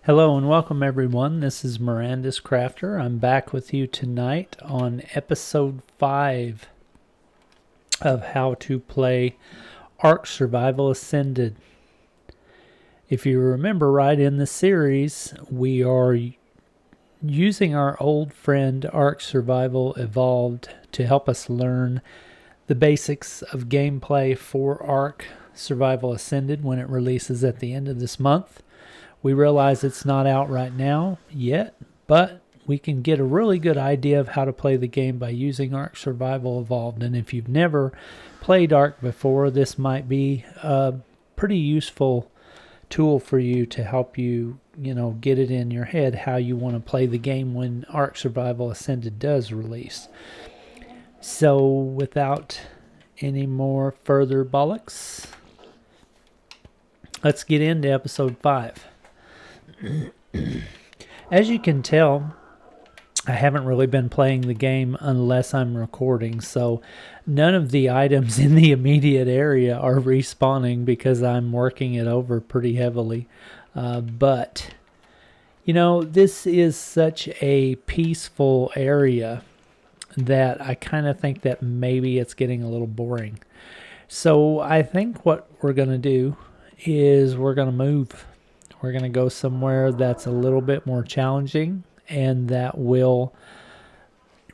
Hello and welcome everyone. This is Miranda's Crafter. I'm back with you tonight on episode 5 of how to play Ark Survival Ascended. If you remember right in the series, we are using our old friend Ark Survival Evolved to help us learn the basics of gameplay for Ark Survival Ascended when it releases at the end of this month. We realize it's not out right now yet, but we can get a really good idea of how to play the game by using Ark Survival Evolved. And if you've never played Ark before, this might be a pretty useful tool for you to help you, get it in your head how you want to play the game when Ark Survival Ascended does release. So without any more further bollocks, let's get into episode 5. As you can tell, I haven't really been playing the game unless I'm recording, so none of the items in the immediate area are respawning because I'm working it over pretty heavily. But this is such a peaceful area that I kind of think that maybe it's getting a little boring. So I think what we're going to do is we're going to move. We're going to go somewhere that's a little bit more challenging and that will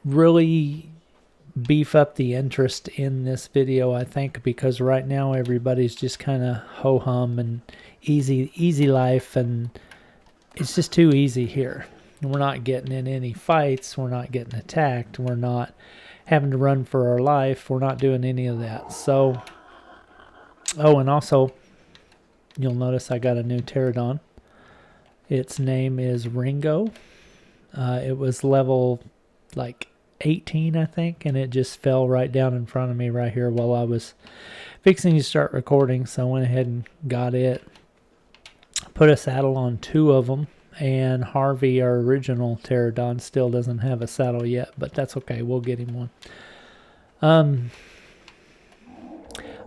really beef up the interest in this video, I think, because right now everybody's just kind of ho-hum and easy life, and it's just too easy here. We're not getting in any fights. We're not getting attacked. We're not having to run for our life. We're not doing any of that. So, and also, you'll notice I got a new pterodon. Its name is Ringo. It was level 18, I think, and it just fell right down in front of me right here while I was fixing to start recording. So I went ahead and got it. Put a saddle on 2 of them, and Harvey, our original pterodon, still doesn't have a saddle yet, but that's okay. We'll get him one.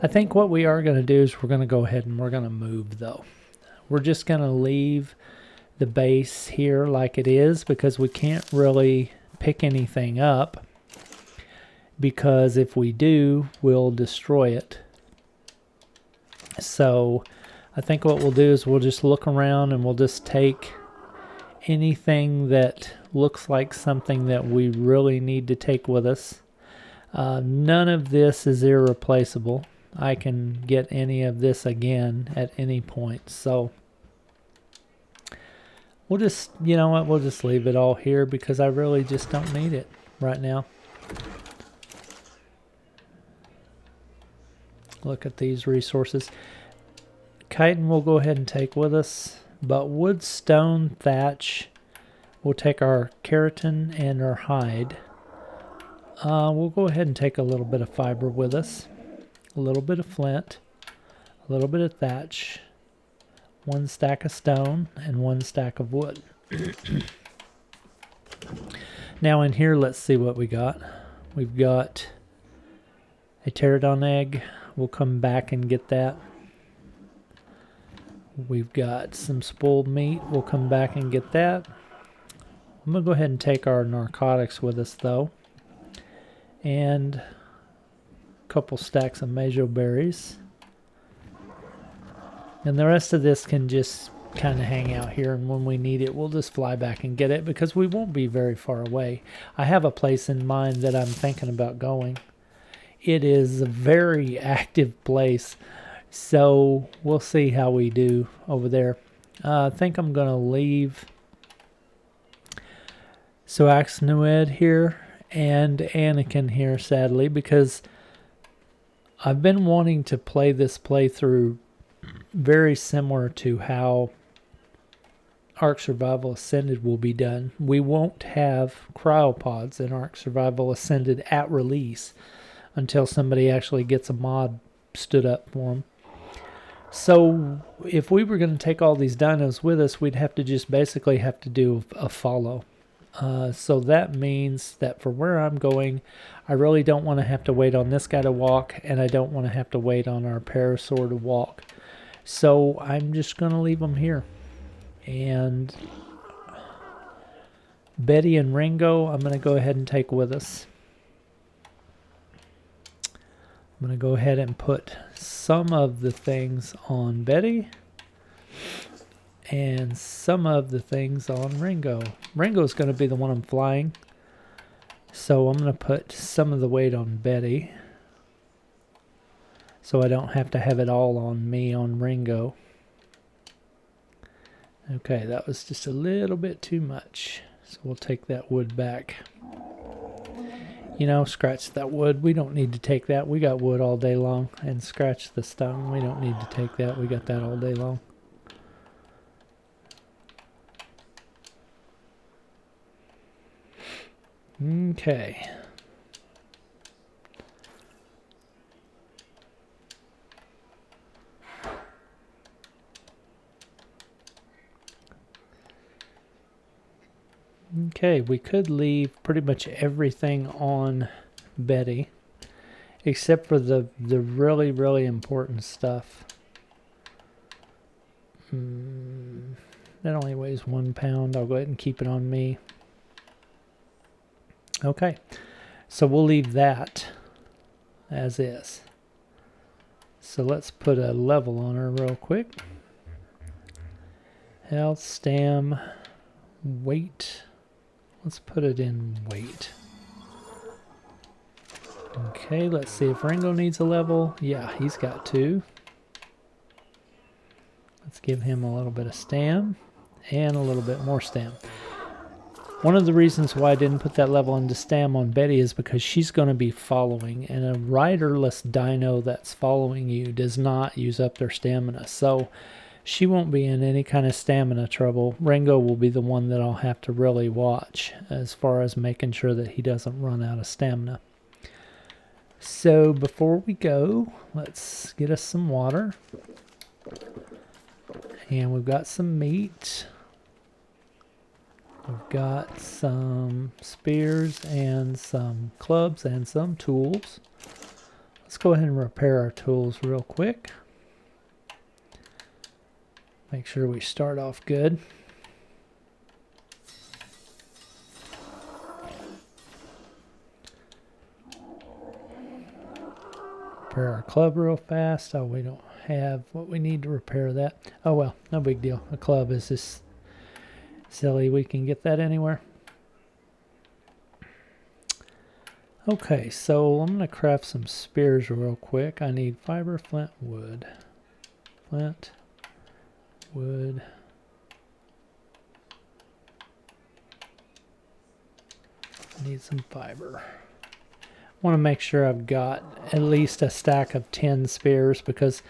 I think what we are going to do is we're going to go ahead and we're going to move, though. We're just going to leave the base here like it is because we can't really pick anything up, because if we do, we'll destroy it. So I think what we'll do is we'll just look around and we'll just take anything that looks like something that we really need to take with us. None of this is irreplaceable. I can get any of this again at any point. So we'll just, we'll just leave it all here because I really just don't need it right now. Look at these resources. Chitin we'll go ahead and take with us, but wood, stone, thatch, we'll take our keratin and our hide. We'll go ahead and take a little bit of fiber with us. A little bit of flint, a little bit of thatch, 1 stack of stone, and 1 stack of wood. Now in here, let's see what we got. We've got a pterodon egg. We'll come back and get that. We've got some spoiled meat. We'll come back and get that. I'm going to go ahead and take our narcotics with us, though. And couple stacks of mejo berries, and the rest of this can just kind of hang out here, and when we need it we'll just fly back and get it because we won't be very far away. I have a place in mind that I'm thinking about going. It is a very active place, so we'll see how we do over there. I think I'm gonna leave Soaxnued here and Anakin here, sadly, because I've been wanting to play this playthrough very similar to how Ark Survival Ascended will be done. We won't have cryopods in Ark Survival Ascended at release until somebody actually gets a mod stood up for them. So if we were going to take all these dinos with us, we'd have to just basically have to do a follow. So that means that for where I'm going, I really don't want to have to wait on this guy to walk, and I don't want to have to wait on our parasaur to walk. So I'm just going to leave them here. And Betty and Ringo, I'm going to go ahead and take with us. I'm going to go ahead and put some of the things on Betty and some of the things on Ringo. Ringo's going to be the one I'm flying. So I'm going to put some of the weight on Betty, so I don't have to have it all on me on Ringo. Okay, that was just a little bit too much. So we'll take that wood back. You know, scratch that wood. We don't need to take that. We got wood all day long. And scratch the stone. We don't need to take that. We got that all day long. Okay. Okay, we could leave pretty much everything on Betty, except for the really, really important stuff. That only weighs 1 pound. I'll go ahead and keep it on me. Okay, so we'll leave that as is. So let's put a level on her real quick. Health, stam, weight. Let's put it in weight. Okay, let's see if Ringo needs a level. Yeah, he's got 2. Let's give him a little bit of stam and a little bit more stam. One of the reasons why I didn't put that level into stam on Betty is because she's going to be following, and a riderless dino that's following you does not use up their stamina. So she won't be in any kind of stamina trouble. Ringo will be the one that I'll have to really watch as far as making sure that he doesn't run out of stamina. So before we go, let's get us some water. And we've got some meat. We've got some spears and some clubs and some tools. Let's go ahead and repair our tools real quick. Make sure we start off good. Repair our club real fast. Oh, we don't have what we need to repair that. Oh well, no big deal. A club is just silly. We can get that anywhere. Okay, so I'm going to craft some spears real quick. I need fiber, flint, wood. Flint, wood. I need some fiber. I want to make sure I've got at least a stack of 10 spears, because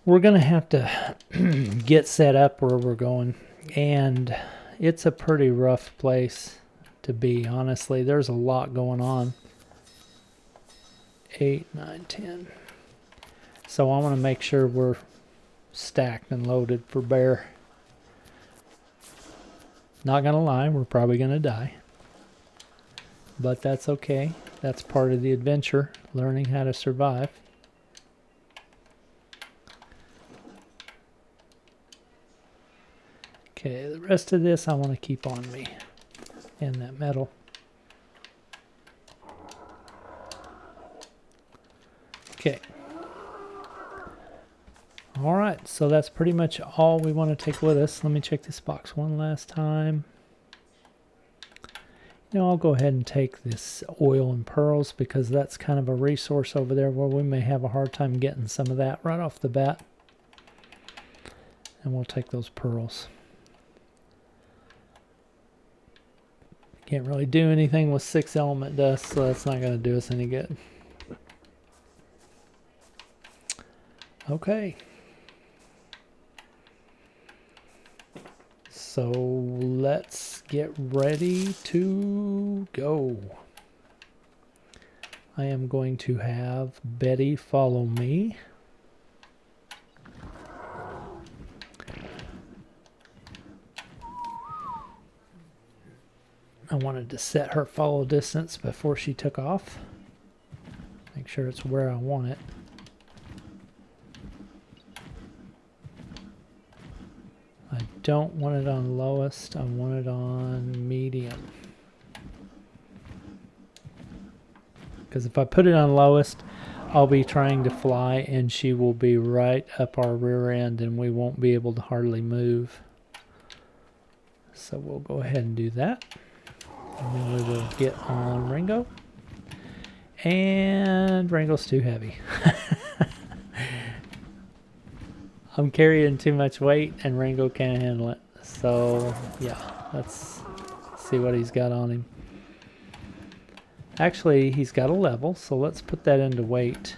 we're going to have to get set up where we're going. And it's a pretty rough place to be, honestly. There's a lot going on. 8, 9, 10. So I want to make sure we're stacked and loaded for bear. Not going to lie, we're probably going to die. But that's okay. That's part of the adventure, learning how to survive. Okay, the rest of this I want to keep on me. And that metal. Okay. Alright, so that's pretty much all we want to take with us. Let me check this box one last time. You know, I'll go ahead and take this oil and pearls, because that's kind of a resource over there where we may have a hard time getting some of that right off the bat. And we'll take those pearls. Can't really do anything with 6 element dust, so that's not going to do us any good. Okay. So let's get ready to go. I am going to have Betty follow me. I wanted to set her follow distance before she took off. Make sure it's where I want it. I don't want it on lowest. I want it on medium. Because if I put it on lowest, I'll be trying to fly and she will be right up our rear end and we won't be able to hardly move. So we'll go ahead and do that. And then we will get on Ringo. And Ringo's too heavy. I'm carrying too much weight and Ringo can't handle it. So yeah, let's see what he's got on him. Actually, he's got a level, so let's put that into weight.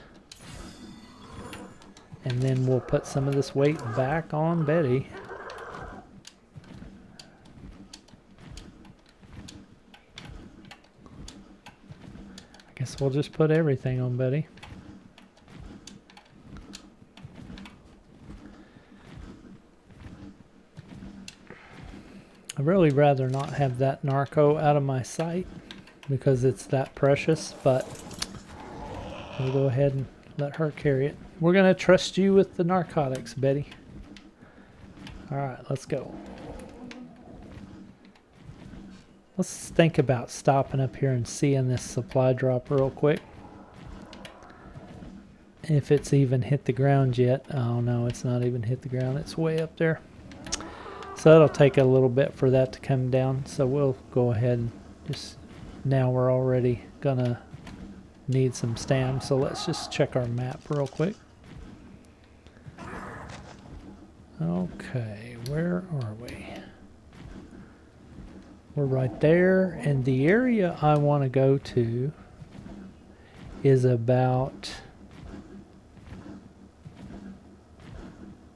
And then we'll put some of this weight back on Betty. I guess we'll just put everything on Betty. I'd really rather not have that narco out of my sight because it's that precious, but we'll go ahead and let her carry it. We're going to trust you with the narcotics, Betty. All right, let's go. Let's think about stopping up here and seeing this supply drop real quick. If it's even hit the ground yet. Oh no, it's not even hit the ground. It's way up there. So it'll take a little bit for that to come down. So we'll go ahead and just, now we're already gonna need some stam. So let's just check our map real quick. Okay, where are we? We're right there, and the area I want to go to is about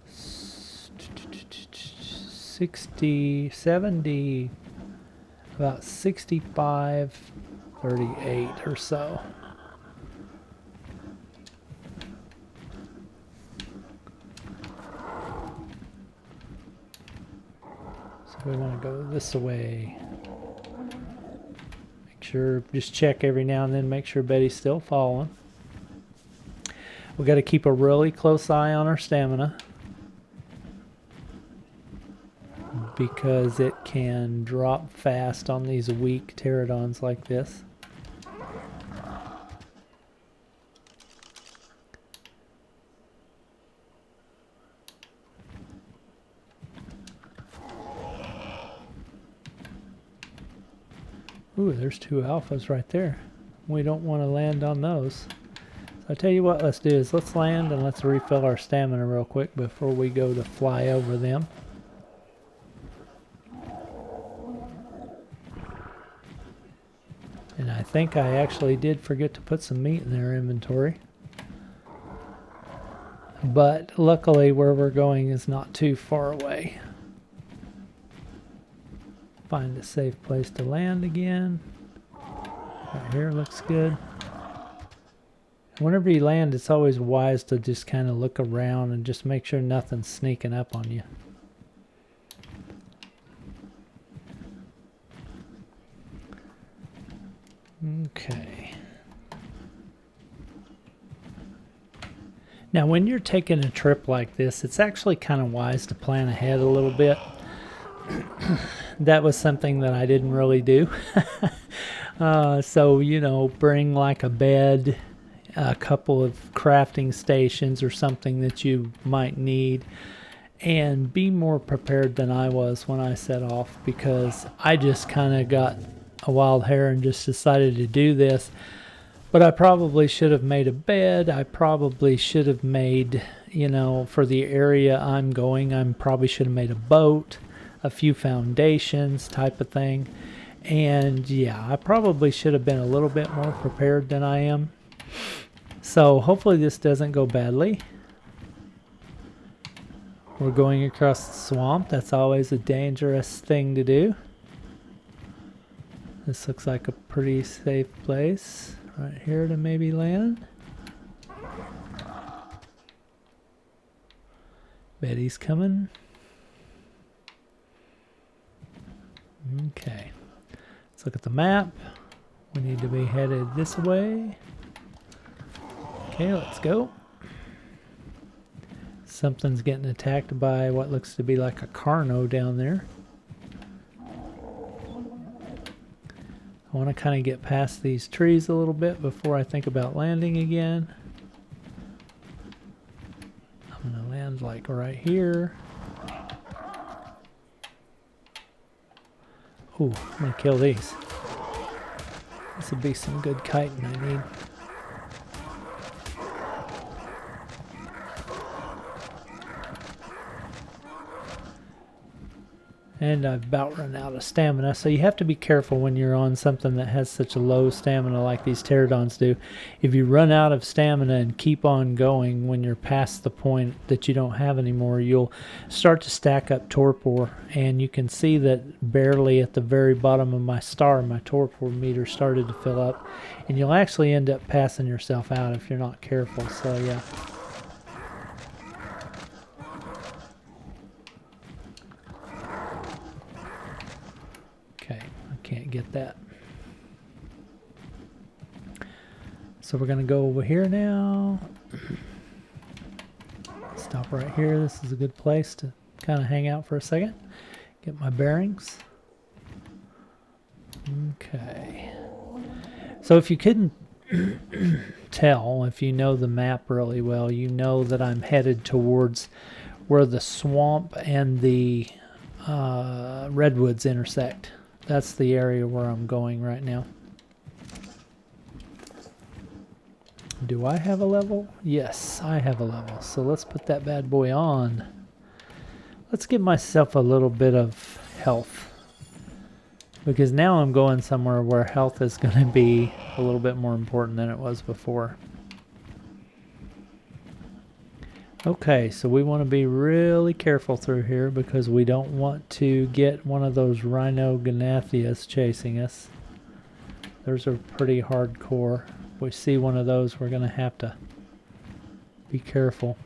60, 70, about 65, 38 or so. So we want to go this way. Make sure, just check every now and then, make sure Betty's still following. We got to keep a really close eye on our stamina, because it can drop fast on these weak pterodons like this. Ooh, there's two alphas right there. We don't want to land on those. So I tell you what, let's do is let's land and let's refill our stamina real quick before we go to fly over them. And I think I actually did forget to put some meat in their inventory. But luckily where we're going is not too far away. Find a safe place to land again. Right here looks good. Whenever you land, it's always wise to just kind of look around and just make sure nothing's sneaking up on you. Okay. Now when you're taking a trip like this, it's actually kind of wise to plan ahead a little bit. That was something that I didn't really do. So, you know, bring like a bed, a couple of crafting stations or something that you might need, and be more prepared than I was when I set off, because I just kind of got a wild hair and just decided to do this. But I probably should have made a bed. I probably should have made, you know, for the area I'm going, I probably should have made a boat, a few foundations type of thing. And yeah, I probably should have been a little bit more prepared than I am. So hopefully this doesn't go badly. We're going across the swamp. That's always a dangerous thing to do. This looks like a pretty safe place right here to maybe land. Betty's coming. Okay, let's look at the map. We need to be headed this way. Okay, let's go. Something's getting attacked by what looks to be like a Carno down there. I want to kind of get past these trees a little bit before I think about landing again. I'm going to land like right here. Ooh, I'm going to kill these. This will be some good kiting I need. And I've about run out of stamina, so you have to be careful when you're on something that has such a low stamina like these pterodons do. If you run out of stamina and keep on going when you're past the point that you don't have anymore, you'll start to stack up torpor, and you can see that barely at the very bottom of my star, my torpor meter started to fill up, and you'll actually end up passing yourself out if you're not careful, so yeah. Can't get that. So we're going to go over here now. Stop right here. This is a good place to kind of hang out for a second. Get my bearings. Okay. So if you couldn't tell, if you know the map really well, you know that I'm headed towards where the swamp and the redwoods intersect. That's the area where I'm going right now. Do I have a level? Yes, I have a level. So let's put that bad boy on. Let's give myself a little bit of health. Because now I'm going somewhere where health is going to be a little bit more important than it was before. Okay, so we want to be really careful through here because we don't want to get one of those rhinognathias chasing us. Those are pretty hardcore. If we see one of those, we're going to have to be careful.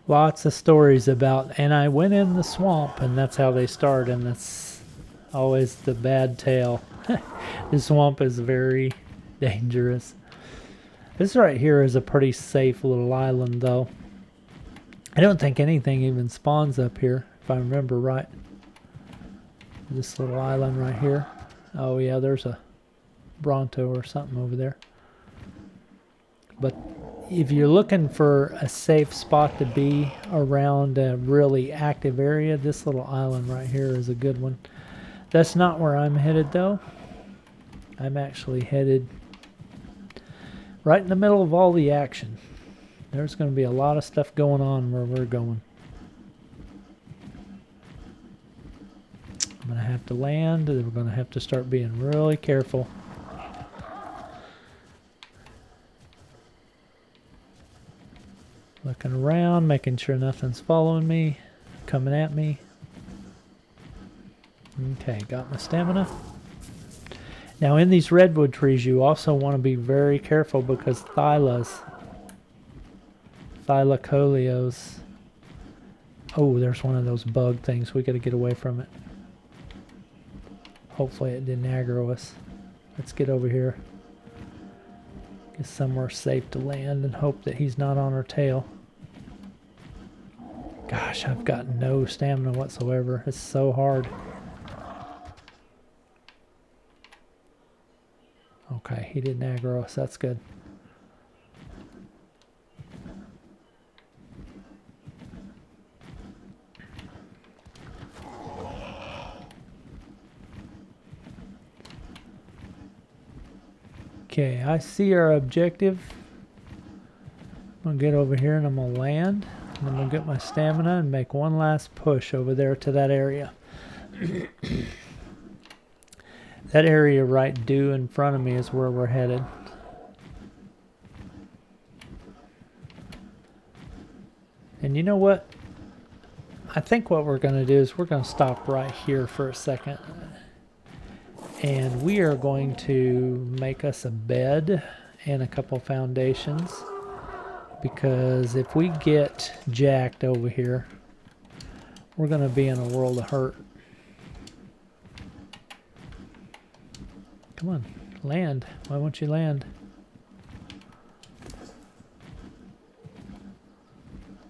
Lots of stories about, and I went in the swamp, and that's how they start, and that's always the bad tale. The swamp is very dangerous. This right here is a pretty safe little island, though. I don't think anything even spawns up here, if I remember right. This little island right here. Oh yeah, there's a Bronto or something over there. But if you're looking for a safe spot to be around a really active area, this little island right here is a good one. That's not where I'm headed though. I'm actually headed right in the middle of all the action. There's going to be a lot of stuff going on where we're going. I'm going to have to land, and we're going to have to start being really careful. Looking around, making sure nothing's following me, coming at me. Okay, got my stamina. Now in these redwood trees, you also want to be very careful because thylacoleos. Oh, there's one of those bug things. We got to get away from it. Hopefully it didn't aggro us. Let's get over here. Get somewhere safe to land and hope that he's not on our tail. Gosh, I've got no stamina whatsoever. It's so hard. Okay, he didn't aggro us. That's good. Okay, I see our objective. I'm going to get over here and I'm going to land. And I'm going to get my stamina and make one last push over there to that area. That area right due in front of me is where we're headed. And you know what? I think what we're going to do is we're going to stop right here for a second. And we are going to make us a bed and a couple foundations. Because if we get jacked over here, we're going to be in a world of hurt. Come on, land. Why won't you land?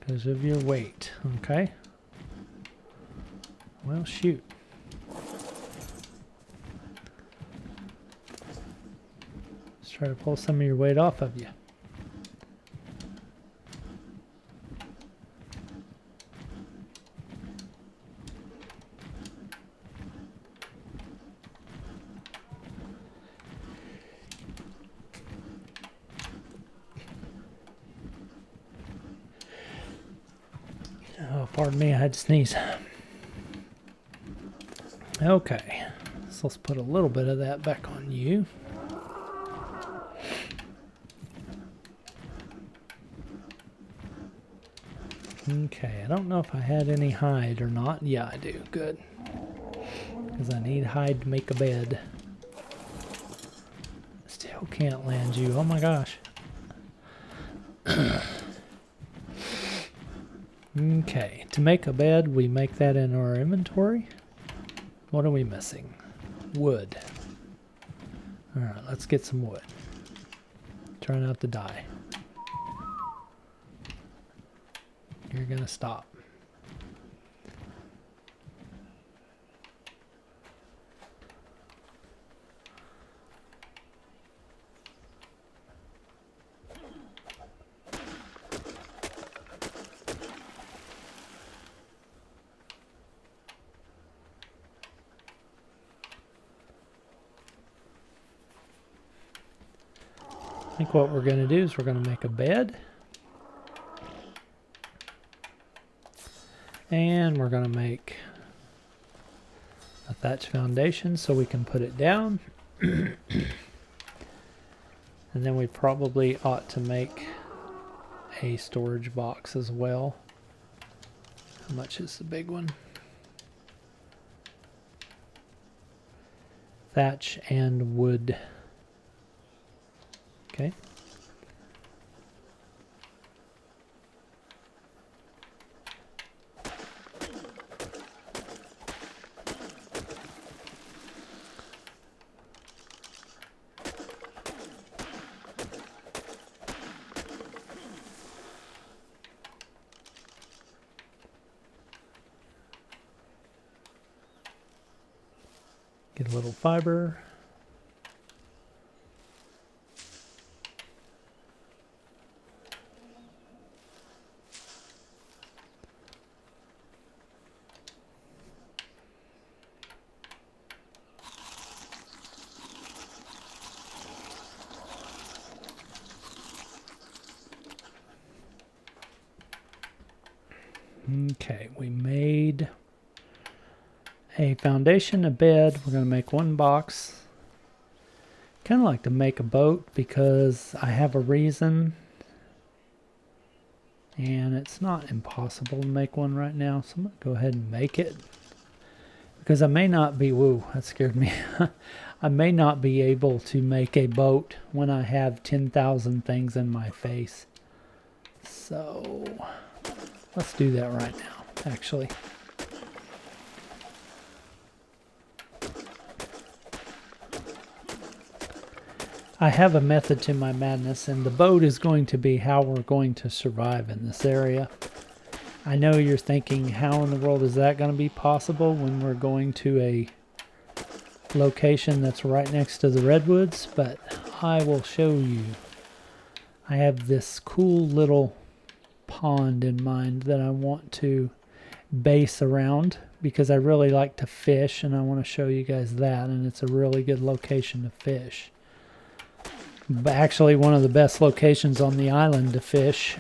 Because of your weight, okay? Well, shoot. Let's try to pull some of your weight off of you. Oh, pardon me, I had to sneeze. Okay, so let's put a little bit of that back on you. Okay, I don't know if I had any hide or not. Yeah, I do. Good. Because I need hide to make a bed. Still can't land you. Oh my gosh. Okay, to make a bed, we make that in our inventory. What are we missing? Wood. Alright, let's get some wood. Try not to die. You're gonna stop. I think what we're going to do is we're going to make a bed. And we're going to make a thatch foundation so we can put it down. And then we probably ought to make a storage box as well. How much is the big one? Thatch and wood. Okay. Get a little fiber. Okay, we made a foundation, a bed. We're going to make one box. Kind of like to make a boat because I have a reason. And it's not impossible to make one right now. So I'm going to go ahead and make it. Because I may not be, whoa, that scared me. I may not be able to make a boat when I have 10,000 things in my face. So let's do that right now, actually. I have a method to my madness, and the boat is going to be how we're going to survive in this area. I know you're thinking, how in the world is that going to be possible when we're going to a location that's right next to the redwoods? But I will show you. I have this cool little pond in mind that I want to base around because I really like to fish, and I want to show you guys that, and it's a really good location to fish. Actually, one of the best locations on the island to fish.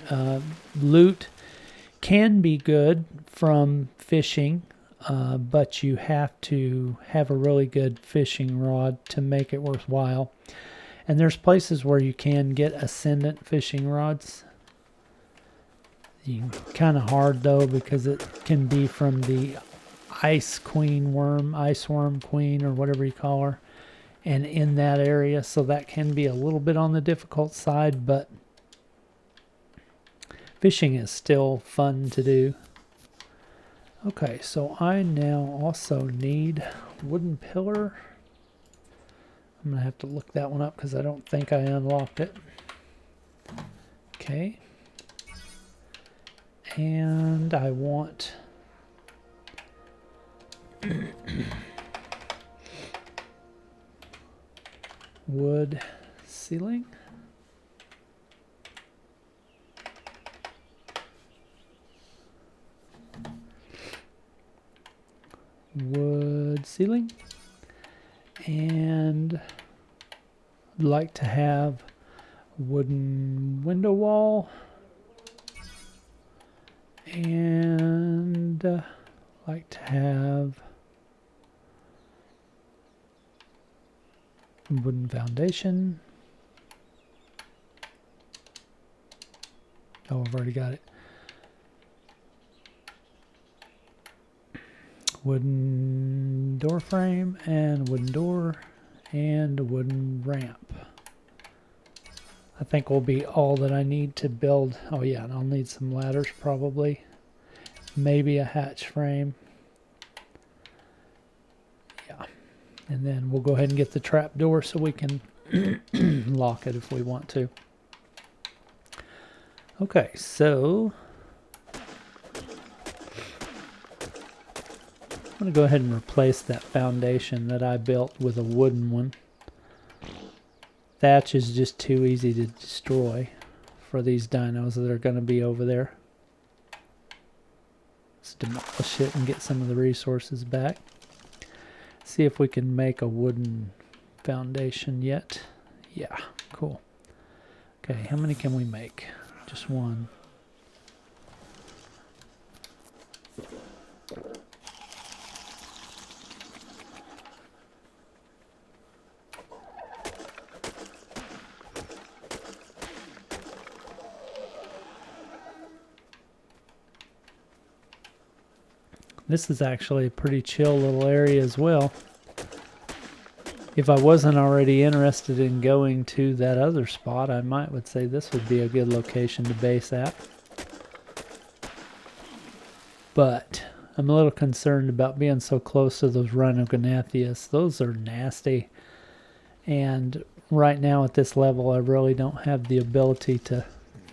Loot can be good from fishing, but you have to have a really good fishing rod to make it worthwhile. And there's places where you can get Ascendant fishing rods. Kind of hard though because it can be from the ice worm queen, or whatever you call her. And in that area, so that can be a little bit on the difficult side, but fishing is still fun to do. Okay, so I now also need wooden pillar. I'm going to have to look that one up because I don't think I unlocked it. Okay. And I want wood ceiling. Wood ceiling. And I'd like to have wooden window wall. And like to have wooden foundation. Oh, I've already got it. Wooden door frame and wooden door and a wooden ramp. I think will be all that I need to build. Oh yeah, and I'll need some ladders probably. Maybe a hatch frame. Yeah. And then we'll go ahead and get the trap door so we can lock it if we want to. Okay, so I'm going to go ahead and replace that foundation that I built with a wooden one. Thatch is just too easy to destroy for these dinos that are going to be over there. Let's demolish it and get some of the resources back. See if we can make a wooden foundation yet. Yeah, cool. Okay, how many can we make? Just one. This is actually a pretty chill little area as well. If I wasn't already interested in going to that other spot, I would say this would be a good location to base at. But I'm a little concerned about being so close to those Rhinognathias. Those are nasty. And right now at this level, I really don't have the ability to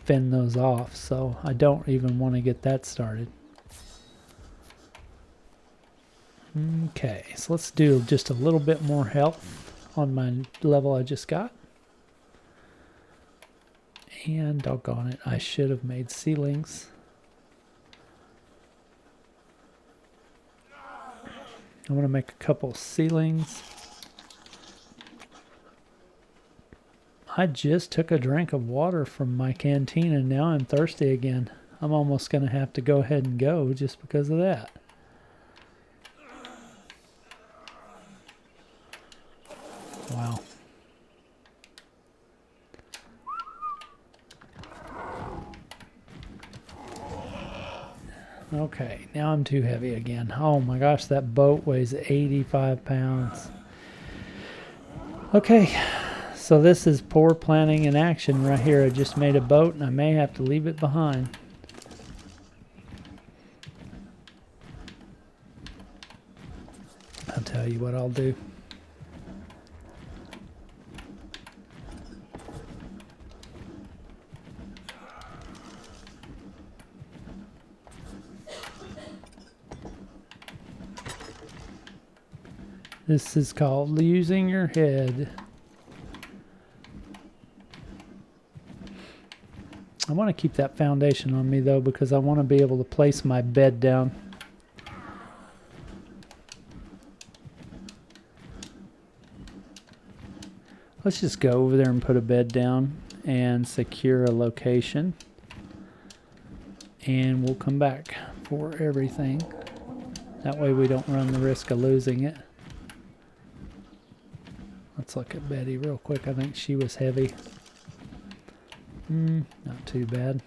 fend those off. So I don't even want to get that started. Okay, so let's do just a little bit more health on my level I just got. And doggone it, I should have made ceilings. I'm going to make a couple ceilings. I just took a drink of water from my canteen and now I'm thirsty again. I'm almost going to have to go ahead and go just because of that. Wow. Okay, now I'm too heavy again. Oh my gosh, that boat weighs 85 pounds. Okay, so this is poor planning in action right here. I just made a boat and I may have to leave it behind. I'll tell you what I'll do. This is called using your head. I want to keep that foundation on me though because I want to be able to place my bed down. Let's just go over there and put a bed down and secure a location. And we'll come back for everything. That way we don't run the risk of losing it. Let's look at Betty real quick. I think she was heavy. Not too bad.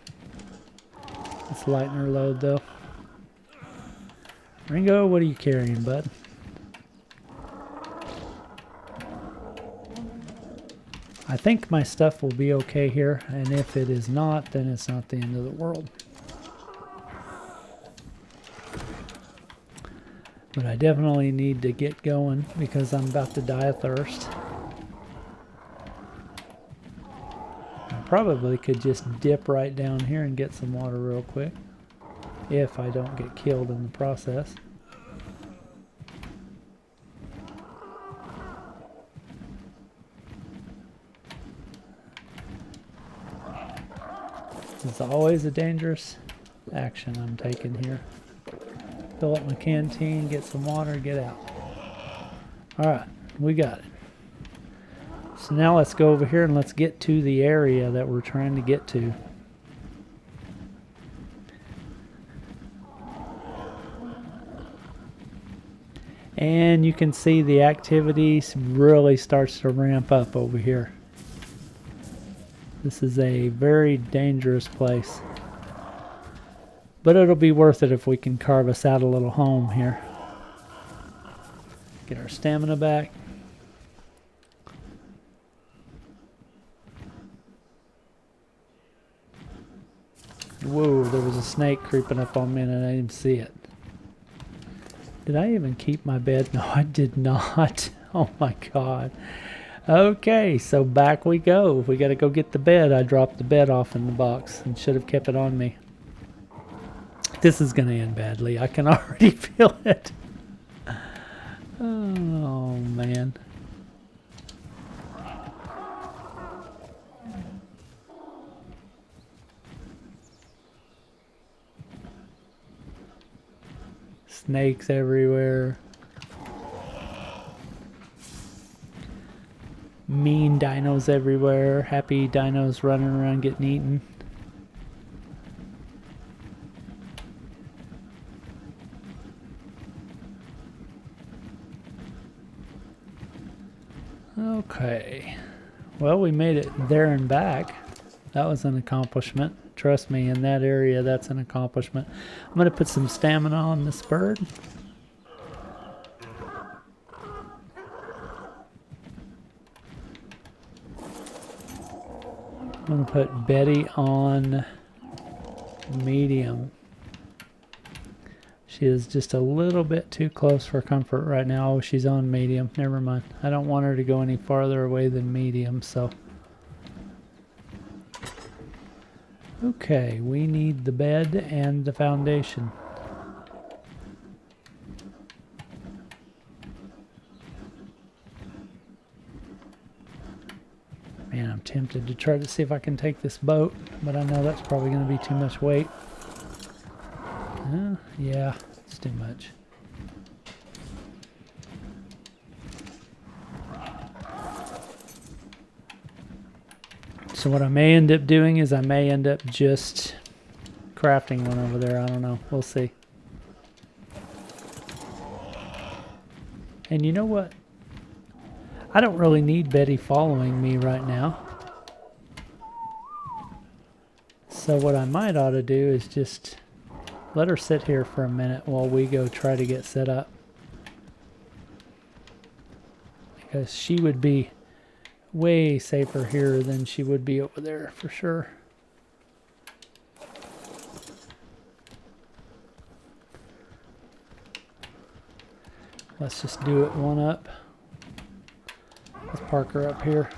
Let's lighten her load though. Ringo, what are you carrying, bud? I think my stuff will be okay here, and if it is not, then it's not the end of the world. But I definitely need to get going because I'm about to die of thirst. probably could just dip right down here and get some water real quick. If I don't get killed in the process. It's always a dangerous action I'm taking here. Fill up my canteen, get some water, get out. Alright, we got it. So now let's go over here and let's get to the area that we're trying to get to. And you can see the activity really starts to ramp up over here. This is a very dangerous place. But it'll be worth it if we can carve us out a little home here. Get our stamina back. Whoa, there was a snake creeping up on me and I didn't even see it. Did I even keep my bed? No, I did not. Oh my god. Okay, so back we go. We gotta go get the bed. I dropped the bed off in the box and should have kept it on me. This is gonna end badly. I can already feel it. Oh man. Snakes everywhere. Mean dinos everywhere. Happy dinos running around getting eaten. Okay. Well, we made it there and back. That was an accomplishment. Trust me, in that area, that's an accomplishment. I'm going to put some stamina on this bird. I'm going to put Betty on medium. She is just a little bit too close for comfort right now. Oh, she's on medium. Never mind. I don't want her to go any farther away than medium, so. Okay, we need the bed and the foundation. Man, I'm tempted to try to see if I can take this boat, but I know that's probably going to be too much weight. Yeah, it's too much. So what I may end up doing is I may end up just crafting one over there. I don't know. We'll see. And you know what? I don't really need Betty following me right now. So what I might ought to do is just let her sit here for a minute while we go try to get set up. Because she would be way safer here than she would be over there for sure. Let's just do it one up. Let's park her up here.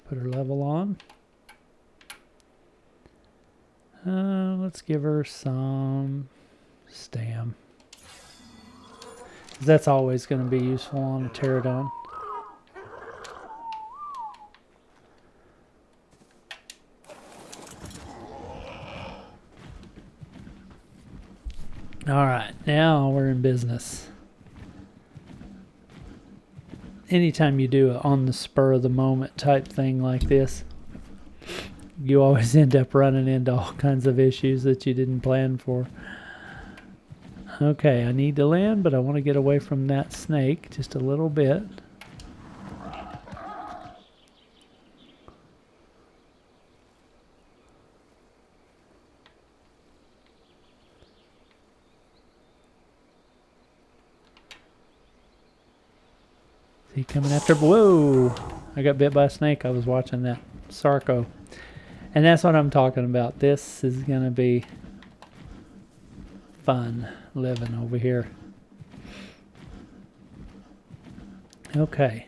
Put her level on. Let's give her some stam. That's always going to be useful on a pterodon. Alright, now we're in business. Anytime you do it on the spur of the moment type thing like this, you always end up running into all kinds of issues that you didn't plan for. Okay, I need to land, but I want to get away from that snake just a little bit. Is he coming after? Whoa! I got bit by a snake. I was watching that. Sarco. And that's what I'm talking about. This is going to be fun living over here. Okay.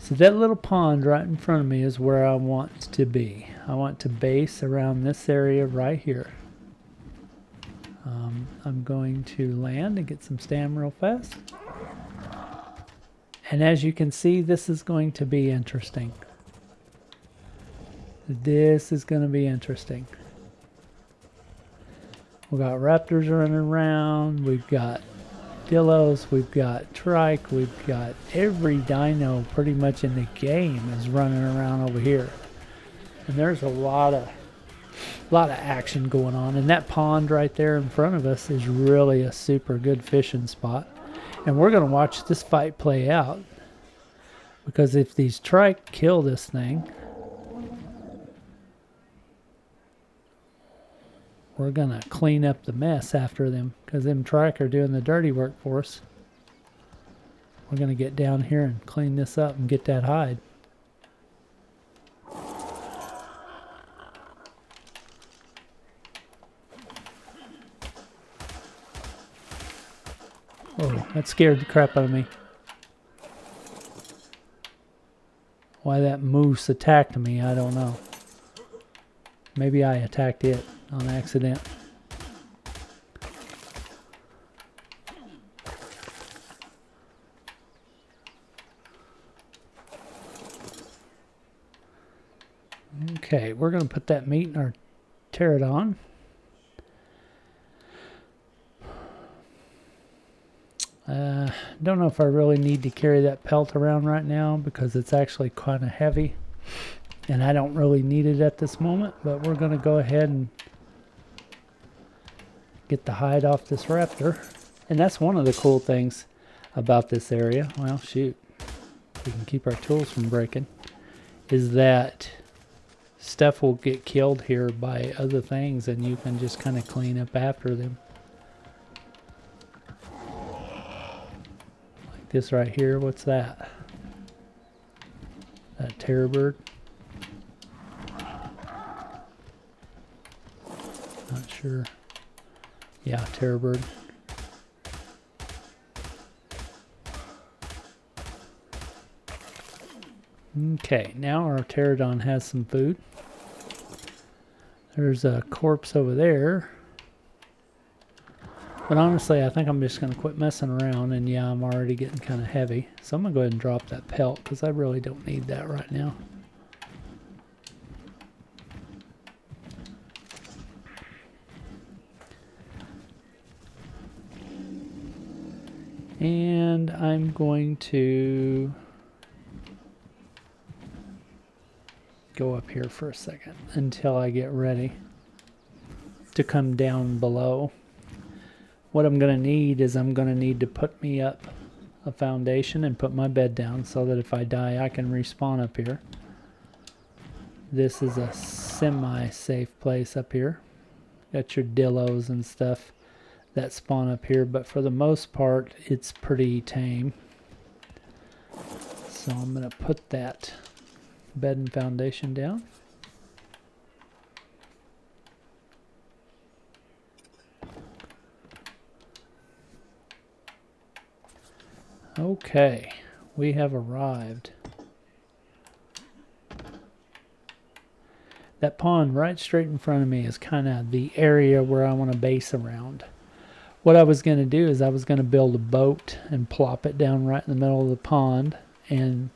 So that little pond right in front of me is where I want to be. I want to base around this area right here. I'm going to land and get some stamina real fast. And as you can see, this is going to be interesting. This is going to be interesting. We've got raptors running around. We've got dillos. We've got trike. We've got every dino pretty much in the game is running around over here. And there's a lot of action going on. And that pond right there in front of us is really a super good fishing spot. And we're going to watch this fight play out. Because if these trike kill this thing, we're going to clean up the mess after them. Because them trike are doing the dirty work for us. We're going to get down here and clean this up and get that hide. Oh, that scared the crap out of me. Why that moose attacked me, I don't know. Maybe I attacked it on accident. Okay, we're going to put that meat in our pterodon. Don't know if I really need to carry that pelt around right now because it's actually kind of heavy and I don't really need it at this moment, but we're going to go ahead and get the hide off this raptor. And that's one of the cool things about this area. Well, shoot, we can keep our tools from breaking, is that stuff will get killed here by other things and you can just kind of clean up after them. This right here, what's that? That terror bird? Not sure. Yeah, terror bird. Okay, now our pterodon has some food. There's a corpse over there. But honestly, I think I'm just going to quit messing around, and yeah, I'm already getting kind of heavy. So I'm going to go ahead and drop that pelt, because I really don't need that right now. And I'm going to go up here for a second until I get ready to come down below. What I'm going to need is I'm going to need to put me up a foundation and put my bed down so that if I die I can respawn up here. This is a semi-safe place up here. Got your dillos and stuff that spawn up here, but for the most part it's pretty tame. So I'm going to put that bed and foundation down. Okay, we have arrived. That pond right straight in front of me is kind of the area where I want to base around. What I was going to do is I was going to build a boat and plop it down right in the middle of the pond, and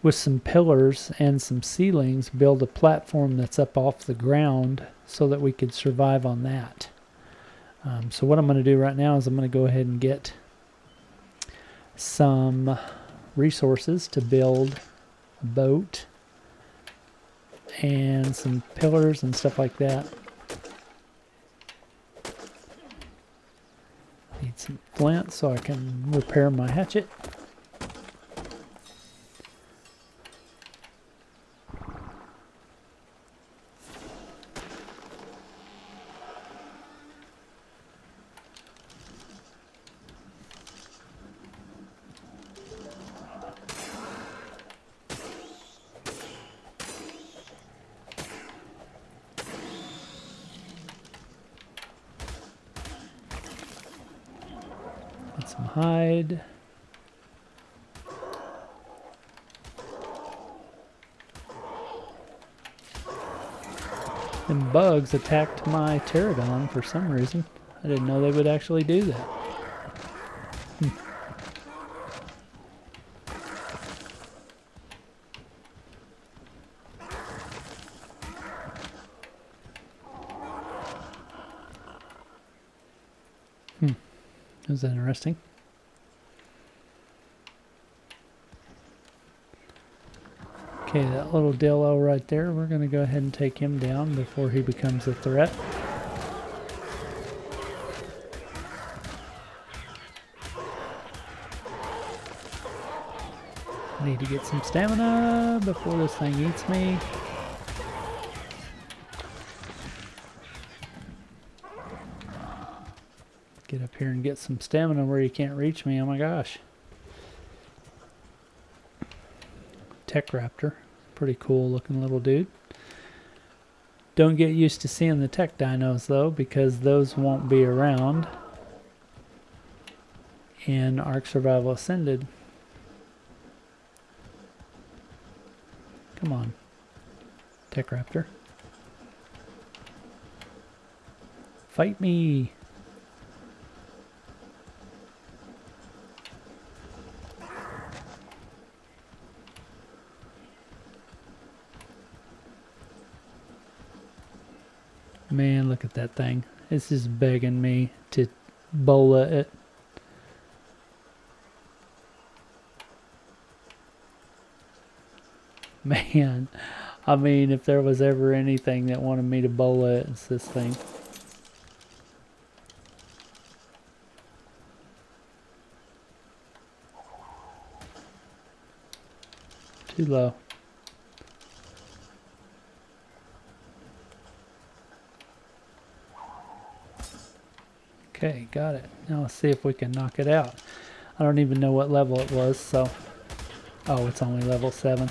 with some pillars and some ceilings build a platform that's up off the ground so that we could survive on that. So what I'm going to do right now is I'm going to go ahead and get some resources to build a boat and some pillars and stuff like that. Need some flint so I can repair my hatchet. Get some hide. And bugs attacked my pterodon for some reason. I didn't know they would actually do that. That was interesting. Okay, that little dillo right there, we're going to go ahead and take him down before he becomes a threat. I need to get some stamina before this thing eats me. Get up here and get some stamina where you can't reach me. Oh my gosh. Tech Raptor. Pretty cool looking little dude. Don't get used to seeing the tech dinos though, because those won't be around in Ark Survival Ascended. Come on, Tech Raptor. Fight me. Man, look at that thing. It's just begging me to bola it. Man, I mean, if there was ever anything that wanted me to bola it, it's this thing. Too low. Okay, got it. Now let's see if we can knock it out. I don't even know what level it was, so... Oh, it's only level 7.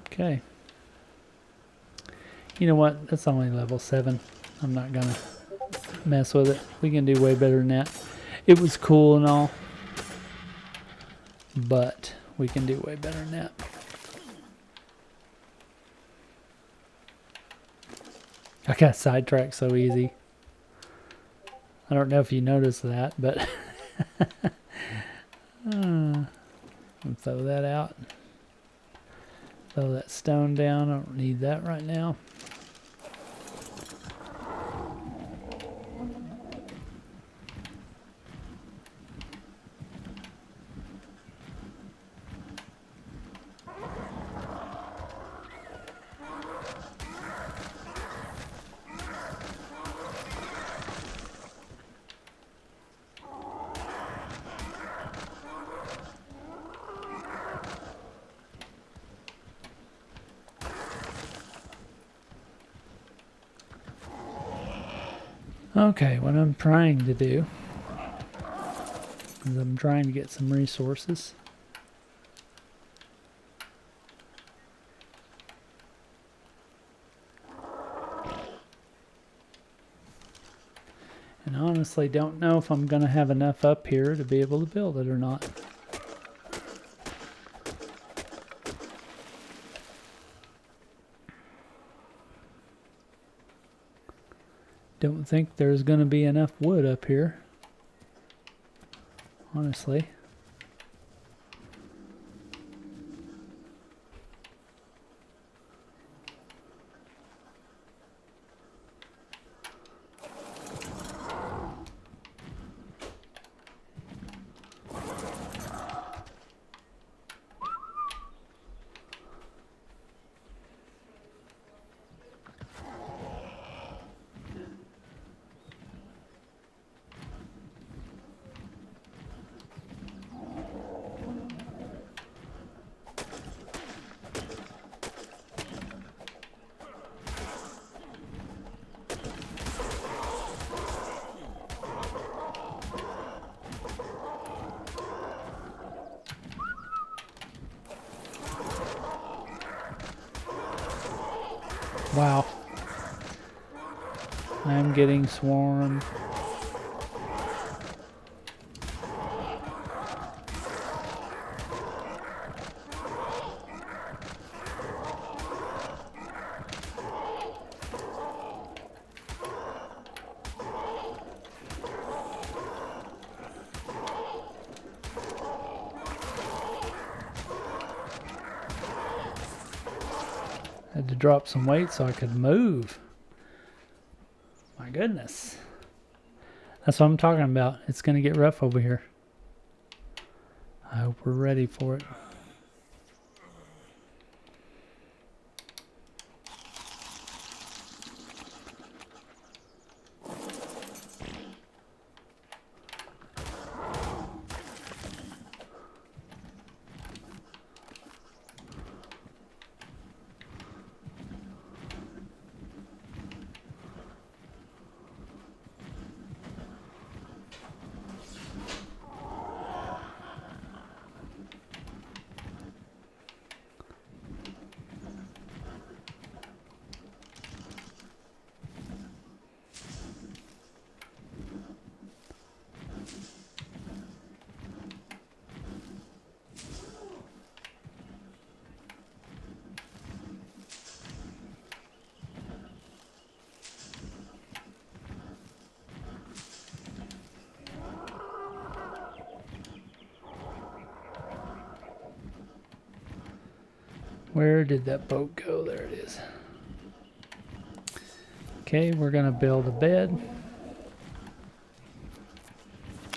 Okay. You know what? That's only level 7. I'm not gonna mess with it. We can do way better than that. It was cool and all, but we can do way better than that. I got sidetracked so easy. I don't know if you noticed that, but I'll throw that out. Throw that stone down. I don't need that right now. Okay, what I'm trying to do is I'm trying to get some resources. And honestly don't know if I'm going to have enough up here to be able to build it or not. Don't think there's going to be enough wood up here, honestly. Wow. I'm getting swarmed. Had to drop some weight so I could move. My goodness. That's what I'm talking about. It's going to get rough over here. I hope we're ready for it. Where did that boat go? There it is. Okay, we're going to build a bed.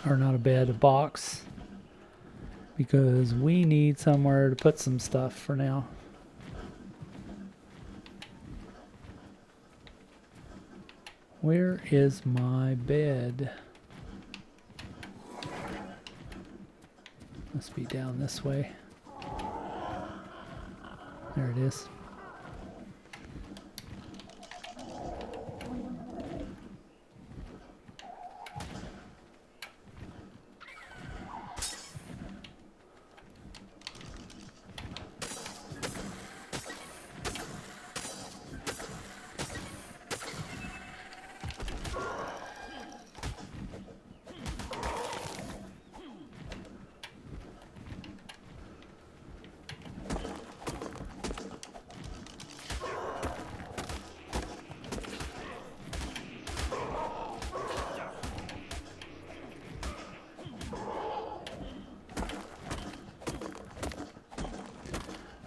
Or not a bed, a box. Because we need somewhere to put some stuff for now. Where is my bed? Must be down this way. There it is.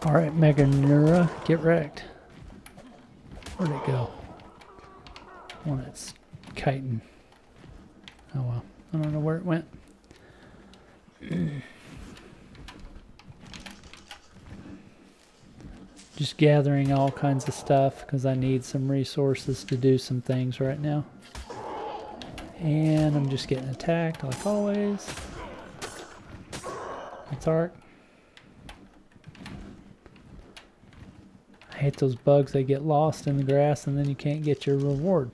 Alright, Meganura, get wrecked. Where'd it go? Well, it's kiting. Oh well, I don't know where it went. Just gathering all kinds of stuff because I need some resources to do some things right now. And I'm just getting attacked like always. It's Ark. I hate those bugs. They get lost in the grass and then you can't get your reward.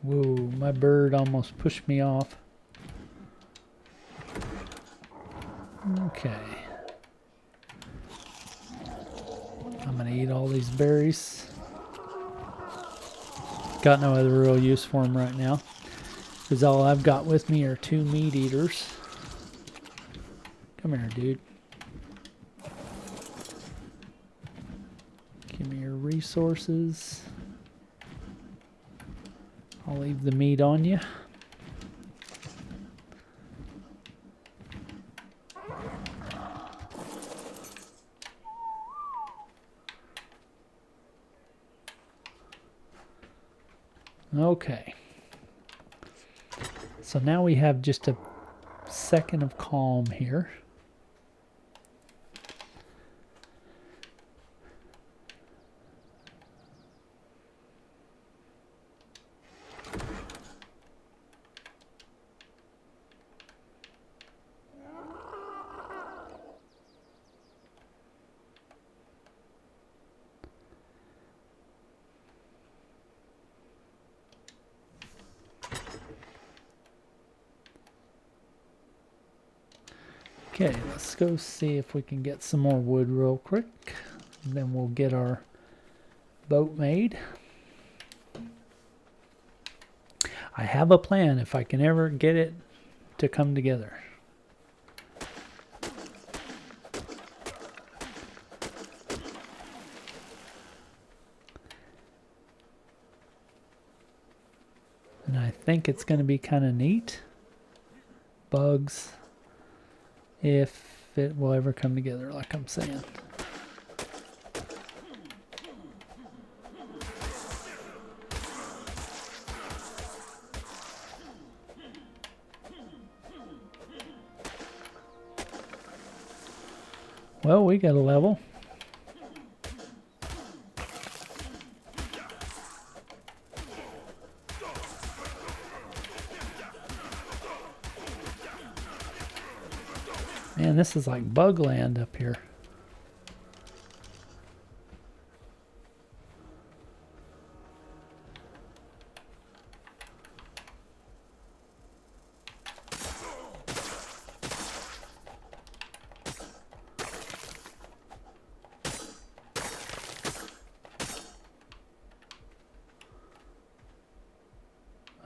Whoa, my bird almost pushed me off. Okay. I'm gonna eat all these berries. Got no other real use for them right now, because all I've got with me are 2 meat eaters. Come here, dude. Give me your resources. I'll leave the meat on you. Okay. So now we have just a second of calm here. Okay, let's go see if we can get some more wood real quick. And then we'll get our boat made. I have a plan if I can ever get it to come together. And I think it's going to be kind of neat. Bugs. If it will ever come together, like I'm saying. Well, we got a level. Man, this is like bug land up here.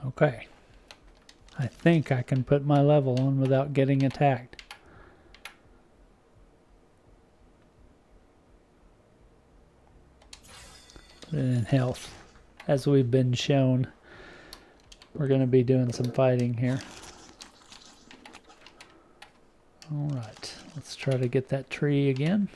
Okay. I think I can put my level on without getting attacked. Put it in health. As we've been shown, we're going to be doing some fighting here. Alright, let's try to get that tree again.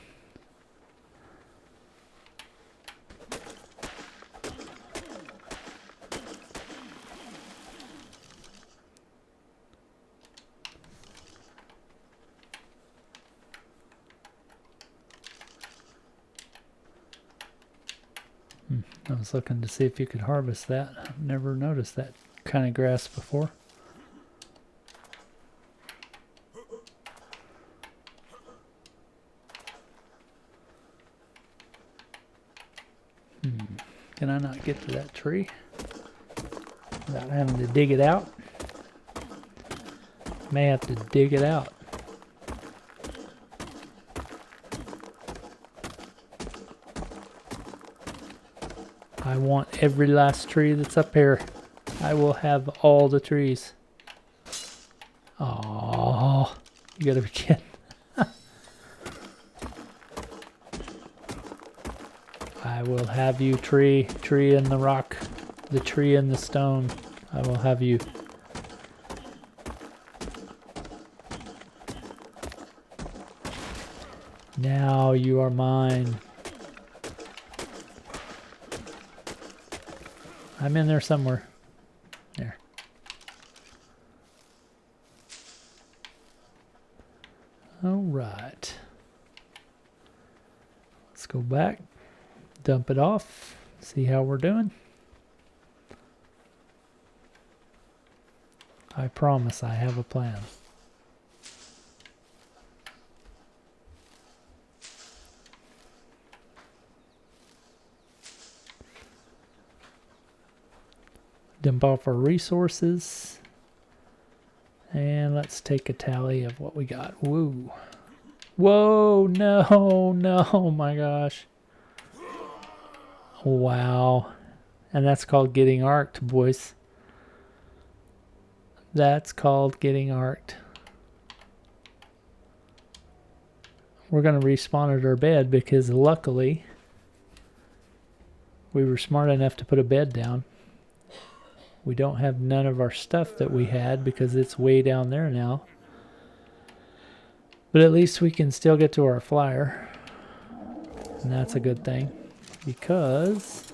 I was looking to see if you could harvest that. I've never noticed that kind of grass before. Can I not get to that tree without having to dig it out? May have to dig it out. I want every last tree that's up here. I will have all the trees. Oh, you gotta be kidding. I will have you, tree in the rock, the tree in the stone. I will have you. Now you are mine. I'm in there somewhere. There. All right. Let's go back, dump it off, see how we're doing. I promise I have a plan. Dump off our resources. And let's take a tally of what we got. Whoa. Whoa, no, my gosh. Wow. And that's called getting arked, boys. That's called getting arked. We're going to respawn at our bed because luckily we were smart enough to put a bed down. We don't have none of our stuff that we had because it's way down there now. But at least we can still get to our flyer. And that's a good thing. Because...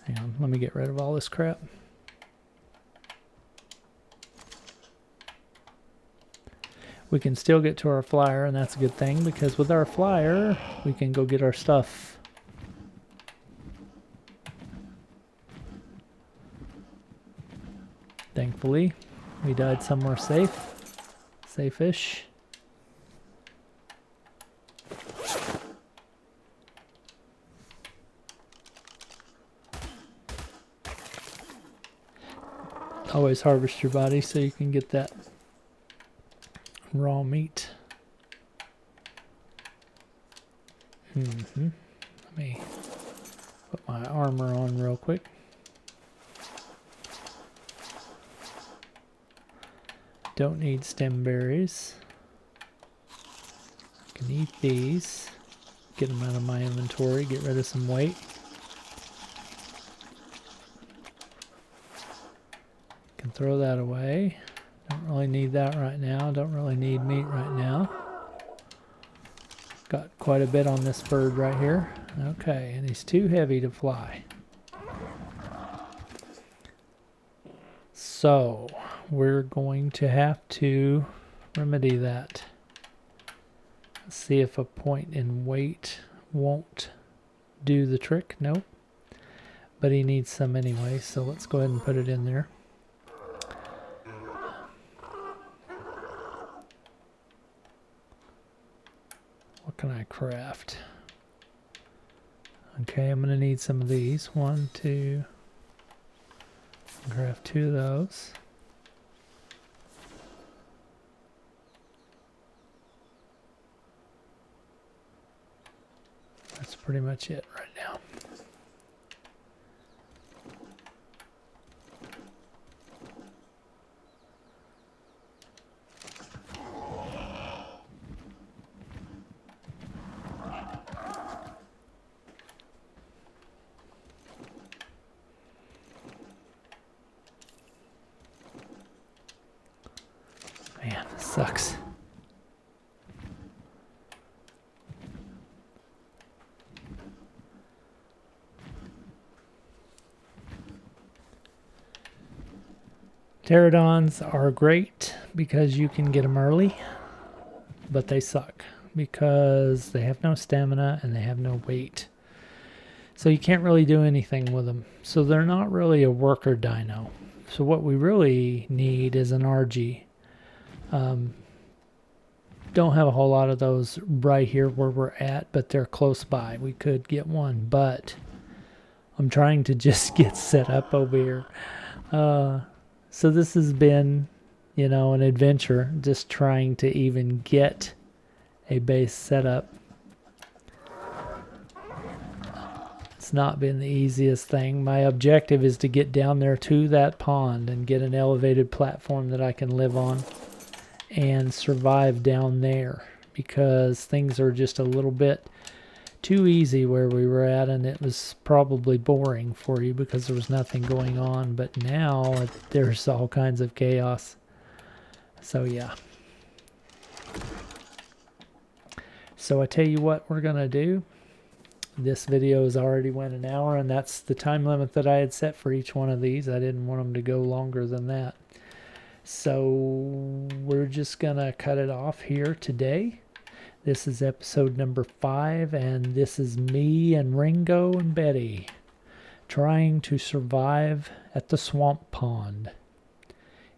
hang on, let me get rid of all this crap. We can still get to our flyer, and that's a good thing. Because with our flyer, we can go get our stuff. Thankfully, we died somewhere safe. Safe-ish. Always harvest your body so you can get that raw meat. Let me put my armor on real quick. Don't need stem berries. I can eat these. Get them out of my inventory. Get rid of some weight. Can throw that away. Don't really need that right now. Don't really need meat right now. Got quite a bit on this bird right here. Okay, and he's too heavy to fly. So, we're going to have to remedy that. Let's see if a point in weight won't do the trick. Nope. But he needs some anyway, so let's go ahead and put it in there. What can I craft? Okay, I'm going to need some of these. 1, 2. Craft 2 of those. That's pretty much it right now. Man, this sucks. Pterodons are great because you can get them early, but they suck because they have no stamina and they have no weight. So you can't really do anything with them. So they're not really a worker dino. So what we really need is an RG. Don't have a whole lot of those right here where we're at, but they're close by. We could get one, but I'm trying to just get set up over here. So this has been, you know, an adventure, just trying to even get a base set up. It's not been the easiest thing. My objective is to get down there to that pond and get an elevated platform that I can live on and survive down there, because things are just a little bit too easy where we were at, and it was probably boring for you because there was nothing going on. But now there's all kinds of chaos. So yeah. So I tell you what we're gonna do. This video has already went an hour, and that's the time limit that I had set for each one of these. I didn't want them to go longer than that. So we're just gonna cut it off here today. This is episode number 5, and this is me and Ringo and Betty trying to survive at the swamp pond.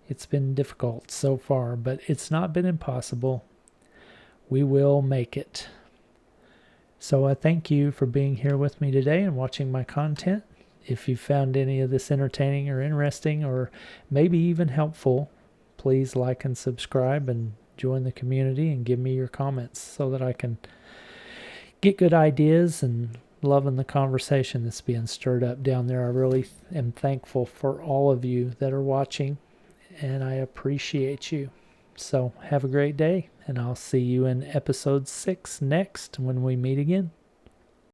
It's been difficult so far, but it's not been impossible. We will make it. So I thank you for being here with me today and watching my content. If you found any of this entertaining or interesting or maybe even helpful, please like and subscribe and join the community and give me your comments so that I can get good ideas, and loving the conversation that's being stirred up down there. I really am thankful for all of you that are watching, and I appreciate you. So have a great day, and I'll see you in episode 6 next when we meet again.